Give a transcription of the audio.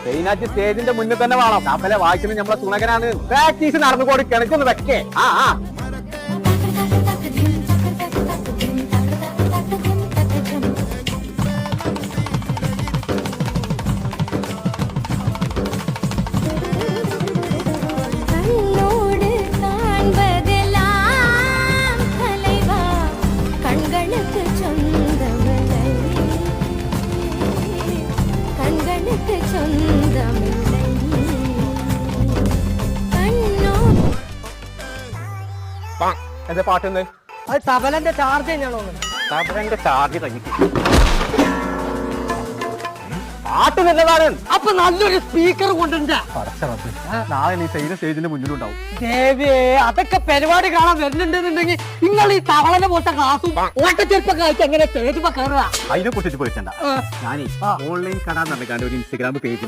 മെയിനായിട്ട് സ്റ്റേജിന്റെ മുന്നിൽ തന്നെ വേണം. തപ്പലെ വായിക്കുന്നത് നമ്മളെ തുണകനാണ്. പ്രാക്ടീസ് നടന്നു കൊടുക്കണം. എനിക്കൊന്ന് വെക്കേ. എന്താ പാട്ടെന്ന്? അത് തബലന്റെ ചാർജ് തന്നെയാണോ? തബലന്റെ ചാർജ് കഴിഞ്ഞിട്ട് പാട്ട് നല്ലതാണ്. അപ്പൊ നല്ലൊരു സ്പീക്കർ കൊണ്ടുണ്ട്. നാളെ നീ സ്റ്റേജിന്റെ മുന്നിലുണ്ടാവും. ദേവിയെ, അതൊക്കെ പരിപാടി കാണാൻ വരുന്നുണ്ടെന്നുണ്ടെങ്കിൽ നിങ്ങൾ ഈ തവളനെ പോലത്തെ ക്ലാസ്സും ഓട്ടച്ചെരുപ്പൊക്കെ അയച്ച് എങ്ങനെ സ്റ്റേജ് കയറുക? അതിനെ കുറിച്ച് ചോദിച്ചണ്ട. ഞാനേ ഓൺലൈൻ കട നടക്കാണ്ട് ഒരു ഇൻസ്റ്റഗ്രാം പേജ്